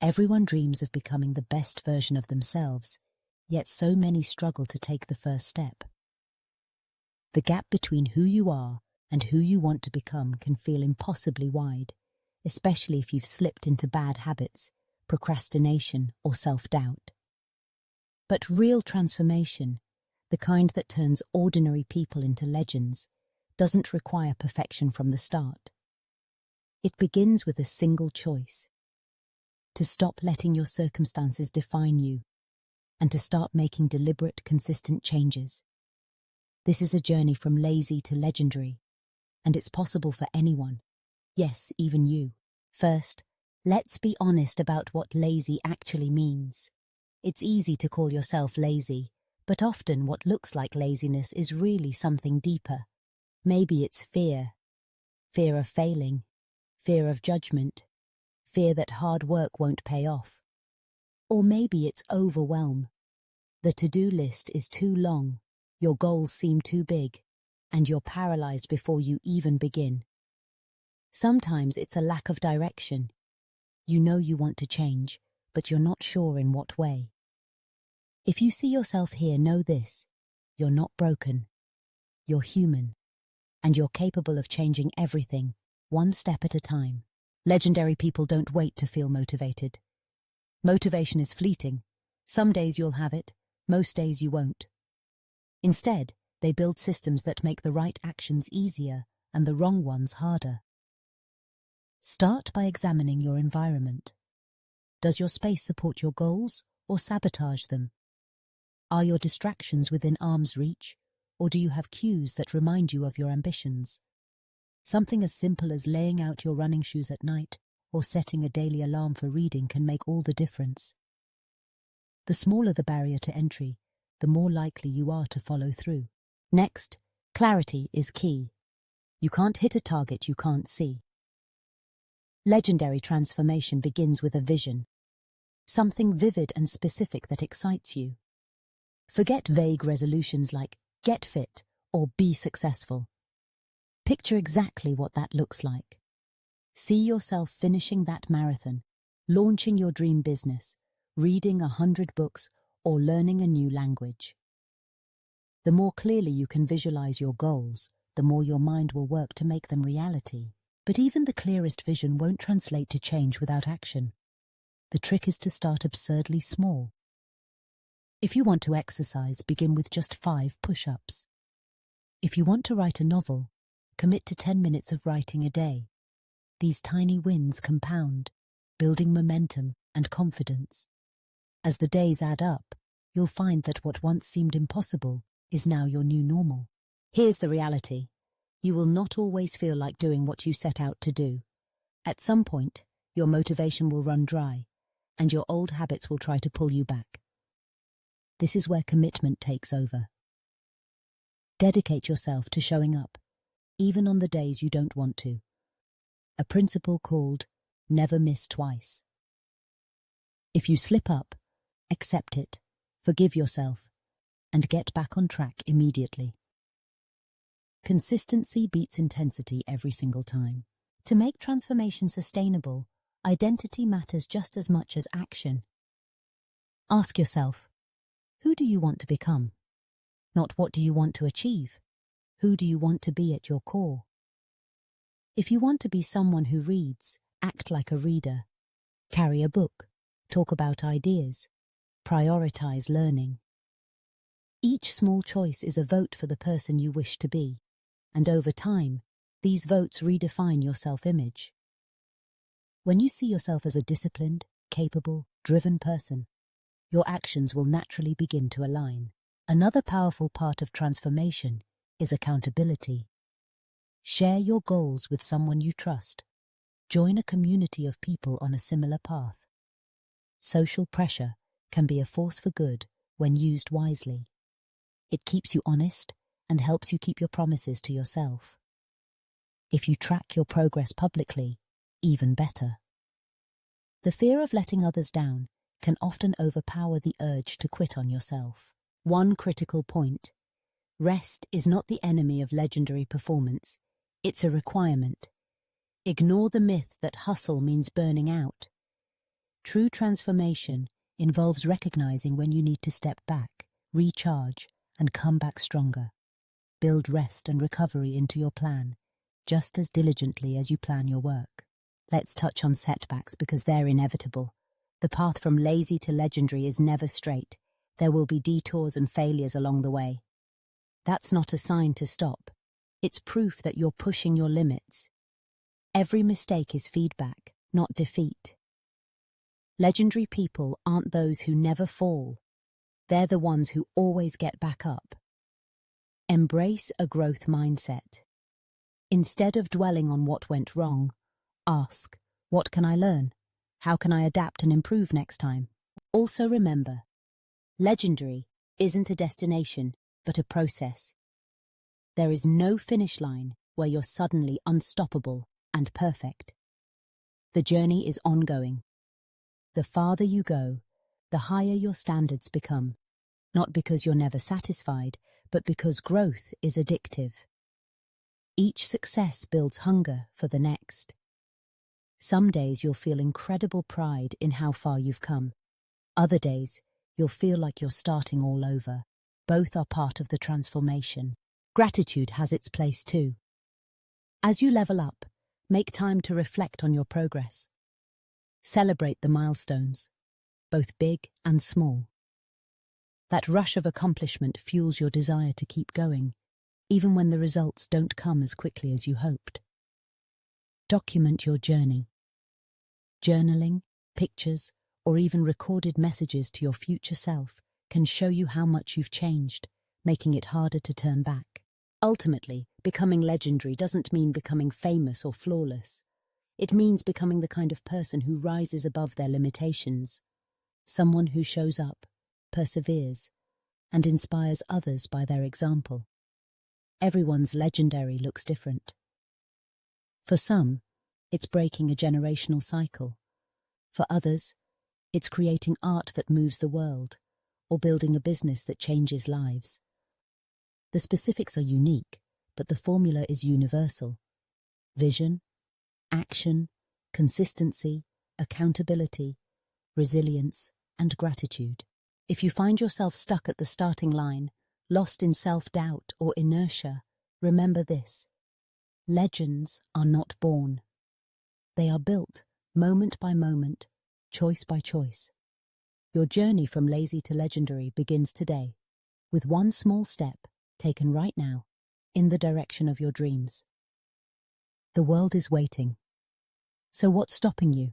Everyone dreams of becoming the best version of themselves, yet so many struggle to take the first step. The gap between who you are and who you want to become can feel impossibly wide, especially if you've slipped into bad habits, procrastination, or self-doubt. But real transformation, the kind that turns ordinary people into legends, doesn't require perfection from the start. It begins with a single choice: to stop letting your circumstances define you, and to start making deliberate, consistent changes. This is a journey from lazy to legendary, and it's possible for anyone. Yes, even you. First, let's be honest about what lazy actually means. It's easy to call yourself lazy, but often what looks like laziness is really something deeper. Maybe it's fear of failing, fear of judgment, fear that hard work won't pay off. Or maybe it's overwhelm. The to-do list is too long, your goals seem too big, and you're paralyzed before you even begin. Sometimes it's a lack of direction. You know you want to change, but you're not sure in what way. If you see yourself here, know this: you're not broken. You're human, and you're capable of changing everything, one step at a time. Legendary people don't wait to feel motivated. Motivation is fleeting. Some days you'll have it, most days you won't. Instead, they build systems that make the right actions easier and the wrong ones harder. Start by examining your environment. Does your space support your goals or sabotage them? Are your distractions within arm's reach, or do you have cues that remind you of your ambitions? Something as simple as laying out your running shoes at night or setting a daily alarm for reading can make all the difference. The smaller the barrier to entry, the more likely you are to follow through. Next, clarity is key. You can't hit a target you can't see. Legendary transformation begins with a vision, something vivid and specific that excites you. Forget vague resolutions like get fit or be successful. Picture exactly what that looks like. See yourself finishing that marathon, launching your dream business, reading 100 books, or learning a new language. The more clearly you can visualize your goals, the more your mind will work to make them reality. But even the clearest vision won't translate to change without action. The trick is to start absurdly small. If you want to exercise, begin with just 5 push-ups. If you want to write a novel, commit to 10 minutes of writing a day. These tiny wins compound, building momentum and confidence. As the days add up, you'll find that what once seemed impossible is now your new normal. Here's the reality. You will not always feel like doing what you set out to do. At some point, your motivation will run dry, and your old habits will try to pull you back. This is where commitment takes over. Dedicate yourself to showing up, even on the days you don't want to. A principle called never miss twice. If you slip up, accept it, forgive yourself, and get back on track immediately. Consistency beats intensity every single time. To make transformation sustainable, identity matters just as much as action. Ask yourself, who do you want to become? Not what do you want to achieve? Who do you want to be at your core? If you want to be someone who reads, act like a reader. Carry a book, talk about ideas, prioritize learning. Each small choice is a vote for the person you wish to be, and over time, these votes redefine your self-image. When you see yourself as a disciplined, capable, driven person, your actions will naturally begin to align. Another powerful part of transformation is accountability. Share your goals with someone you trust. Join a community of people on a similar path. Social pressure can be a force for good when used wisely. It keeps you honest and helps you keep your promises to yourself. If you track your progress publicly, even better. The fear of letting others down can often overpower the urge to quit on yourself. One critical point: rest is not the enemy of legendary performance, it's a requirement. Ignore the myth that hustle means burning out. True transformation involves recognizing when you need to step back, recharge, and come back stronger. Build rest and recovery into your plan, just as diligently as you plan your work. Let's touch on setbacks because they're inevitable. The path from lazy to legendary is never straight. There will be detours and failures along the way. That's not a sign to stop. It's proof that you're pushing your limits. Every mistake is feedback, not defeat. Legendary people aren't those who never fall. They're the ones who always get back up. Embrace a growth mindset. Instead of dwelling on what went wrong, ask, what can I learn? How can I adapt and improve next time? Also remember, legendary isn't a destination, but a process. There is no finish line where you're suddenly unstoppable and perfect. The journey is ongoing. The farther you go, the higher your standards become, not because you're never satisfied, but because growth is addictive. Each success builds hunger for the next. Some days you'll feel incredible pride in how far you've come. Other days, you'll feel like you're starting all over. Both are part of the transformation. Gratitude has its place too. As you level up, make time to reflect on your progress. Celebrate the milestones, both big and small. That rush of accomplishment fuels your desire to keep going, even when the results don't come as quickly as you hoped. Document your journey. Journaling, pictures, or even recorded messages to your future self can show you how much you've changed, making it harder to turn back. Ultimately, becoming legendary doesn't mean becoming famous or flawless. It means becoming the kind of person who rises above their limitations. Someone who shows up, perseveres, and inspires others by their example. Everyone's legendary looks different. For some, it's breaking a generational cycle. For others, it's creating art that moves the world, or building a business that changes lives. The specifics are unique, but the formula is universal. Vision, action, consistency, accountability, resilience, and gratitude. If you find yourself stuck at the starting line, lost in self-doubt or inertia, remember this. Legends are not born. They are built, moment by moment, choice by choice. Your journey from lazy to legendary begins today, with one small step taken right now, in the direction of your dreams. The world is waiting. So what's stopping you?